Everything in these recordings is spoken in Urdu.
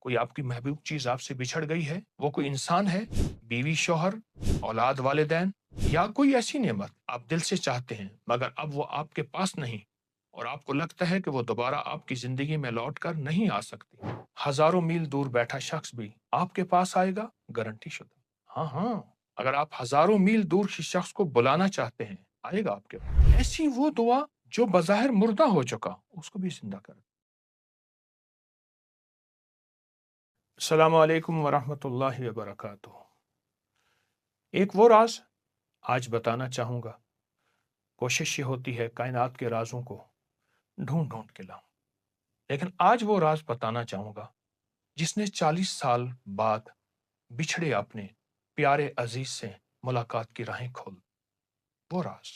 کوئی آپ کی محبوب چیز آپ سے بچھڑ گئی ہے، وہ کوئی انسان ہے، بیوی، شوہر، اولاد، والدین، یا کوئی ایسی نعمت آپ دل سے چاہتے ہیں مگر اب وہ آپ کے پاس نہیں اور آپ کو لگتا ہے کہ وہ دوبارہ آپ کی زندگی میں لوٹ کر نہیں آ سکتی۔ ہزاروں میل دور بیٹھا شخص بھی آپ کے پاس آئے گا، گارنٹی شدہ۔ ہاں ہاں، اگر آپ ہزاروں میل دور کسی شخص کو بلانا چاہتے ہیں، آئے گا آپ کے پاس۔ ایسی وہ دعا جو بظاہر مردہ ہو چکا، اس کو بھی زندہ کر۔ السلام علیکم ورحمۃ اللہ وبرکاتہ۔ ایک وہ راز آج بتانا چاہوں گا۔ کوشش یہ ہوتی ہے کائنات کے رازوں کو ڈھونڈ ڈھونڈ کے لاؤں، لیکن آج وہ راز بتانا چاہوں گا جس نے 40 سال بعد بچھڑے اپنے پیارے عزیز سے ملاقات کی راہیں کھول۔ وہ راز،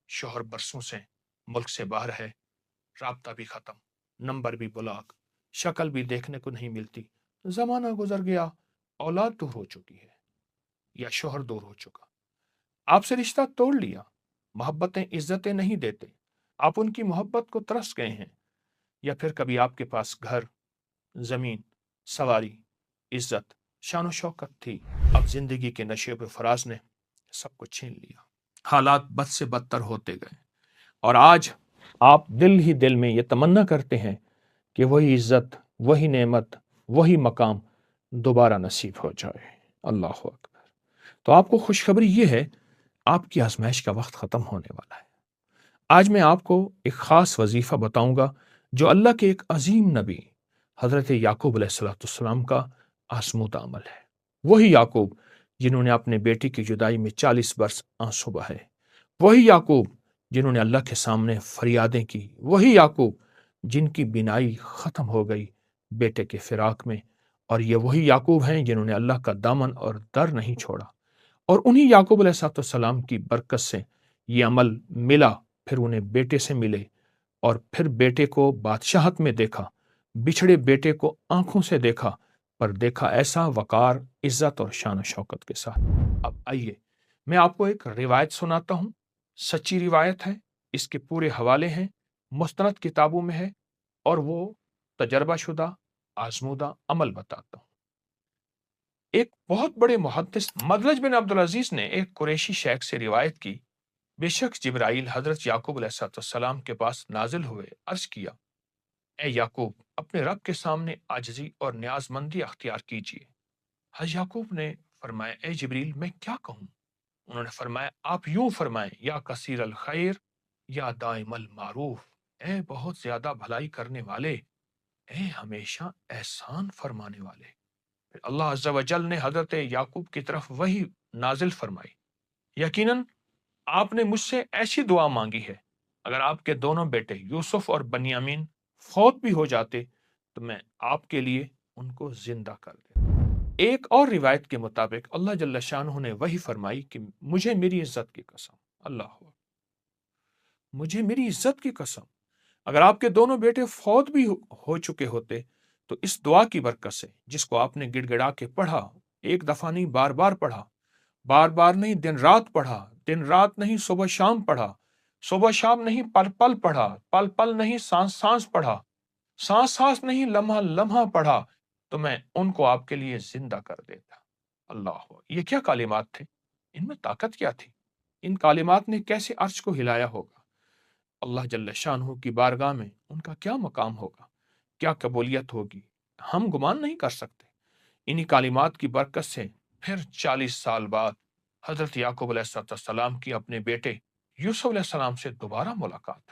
شوہر برسوں سے ملک سے باہر ہے، رابطہ بھی ختم، نمبر بھی بلاک، شکل بھی دیکھنے کو نہیں ملتی، زمانہ گزر گیا، اولاد دور ہو چکی ہے یا شوہر دور ہو چکا، آپ سے رشتہ توڑ لیا، محبتیں عزتیں نہیں دیتے، آپ ان کی محبت کو ترس گئے ہیں، یا پھر کبھی آپ کے پاس گھر، زمین، سواری، عزت، شان و شوکت تھی، اب زندگی کے نشیب و فراز نے سب کو چھین لیا، حالات بد سے بدتر ہوتے گئے، اور آج آپ دل ہی دل میں یہ تمنا کرتے ہیں کہ وہی عزت، وہی نعمت، وہی مقام دوبارہ نصیب ہو جائے۔ اللہ اکبر۔ تو آپ کو خوشخبری یہ ہے، آپ کی آزمائش کا وقت ختم ہونے والا ہے۔ آج میں آپ کو ایک خاص وظیفہ بتاؤں گا جو اللہ کے ایک عظیم نبی حضرت یعقوب علیہ السلام کا آزمودہ عمل ہے۔ وہی یعقوب جنہوں نے اپنے بیٹی کی جدائی میں 40 برس آنسو بہائے، وہی یعقوب جنہوں نے اللہ کے سامنے فریادیں کی، وہی یعقوب جن کی بینائی ختم ہو گئی بیٹے کے فراق میں، اور یہ وہی یعقوب ہیں جنہوں نے اللہ کا دامن اور در نہیں چھوڑا، اور انہی یعقوب علیہ السلام کی برکت سے یہ عمل ملا، پھر انہیں بیٹے سے ملے، اور پھر بیٹے کو بادشاہت میں دیکھا، بچھڑے بیٹے کو آنکھوں سے دیکھا، پر دیکھا ایسا وقار، عزت اور شان و شوکت کے ساتھ۔ اب آئیے میں آپ کو ایک روایت سناتا ہوں، سچی روایت ہے، اس کے پورے حوالے ہیں، مستند کتابوں میں ہے، اور وہ تجربہ شدہ آزمودہ عمل بتاتا ہوں۔ ایک بہت بڑے محدث مدلج بن عبدالعزیز نے ایک قریشی شیخ سے روایت کی، بے شک جبرائیل حضرت یعقوب علیہ السلام کے پاس نازل ہوئے، عرض کیا، اے یعقوب، اپنے رب کے سامنے عاجزی اور نیاز مندی اختیار کیجیے۔ حضرت یعقوب نے فرمایا، اے جبریل، میں کیا کہوں؟ انہوں نے فرمایا، آپ یوں فرمائیں، یا کثیر الخیر، یا دائم المعروف، اے بہت زیادہ بھلائی کرنے والے، اے ہمیشہ احسان فرمانے والے۔ پھر اللہ عز و جل نے حضرت یعقوب کی طرف وحی نازل فرمائی، یقیناً آپ نے مجھ سے ایسی دعا مانگی ہے، اگر آپ کے دونوں بیٹے یوسف اور بنیامین فوت بھی ہو جاتے تو میں آپ کے لیے ان کو زندہ کر دیتا۔ ایک اور روایت کے مطابق اللہ جل شانہ نے وحی فرمائی کہ مجھے میری عزت کی قسم، اللہ ہو، مجھے میری عزت کی قسم، اگر آپ کے دونوں بیٹے فوت بھی ہو چکے ہوتے تو اس دعا کی برکت سے، جس کو آپ نے گڑ گڑا کے پڑھا، ایک دفعہ نہیں بار بار پڑھا، بار بار نہیں دن رات پڑھا، دن رات نہیں صبح شام پڑھا، صبح شام نہیں پل پل پڑھا، پل پل نہیں سانس سانس پڑھا، سانس سانس نہیں لمحہ لمحہ پڑھا، تو میں ان کو آپ کے لیے زندہ کر دیتا۔ اللہ، یہ کیا کلمات تھے، ان میں طاقت کیا تھی، ان کلمات نے کیسے عرش کو ہلایا ہوگا، اللہ جل شانہ کی بارگاہ میں ان کا کیا مقام ہوگا، کیا قبولیت ہوگی، ہم گمان نہیں کر سکتے۔ انہی کلمات کی برکت سے پھر 40 سال بعد حضرت یعقوب علیہ السلام کی اپنے بیٹے یوسف علیہ السلام سے دوبارہ ملاقات۔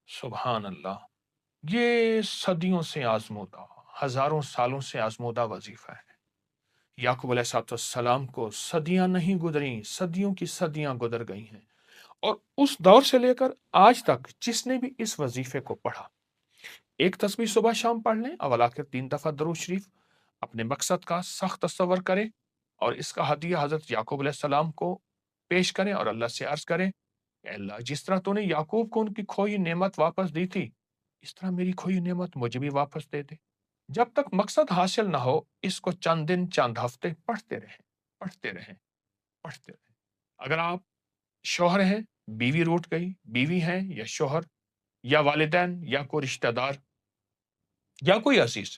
سبحان اللہ، یہ صدیوں سے آزمودہ، ہزاروں سالوں سے آزمودہ وظیفہ ہے۔ یعقوب علیہ السلام کو صدیاں نہیں گزریں، صدیوں کی صدیاں گزر گئی ہیں، اور اس دور سے لے کر آج تک جس نے بھی اس وظیفے کو پڑھا، ایک تسبیح صبح شام پڑھ لیں، اول آخر 3 دفعہ درود شریف، اپنے مقصد کا سخت تصور کریں، اور اس کا ہدیہ حضرت یعقوب علیہ السلام کو پیش کریں، اور اللہ سے عرض کریں، اے اللہ، جس طرح تو نے یعقوب کو ان کی کھوئی نعمت واپس دی تھی، اس طرح میری کھوئی نعمت مجھے بھی واپس دے دے۔ جب تک مقصد حاصل نہ ہو، اس کو چند دن چند ہفتے پڑھتے رہیں، پڑھتے رہیں، پڑھتے رہیں۔ اگر آپ شوہر ہیں، بیوی روٹ گئی، بیوی ہیں یا شوہر، یا والدین، یا کوئی رشتہ دار، یا کوئی عزیز،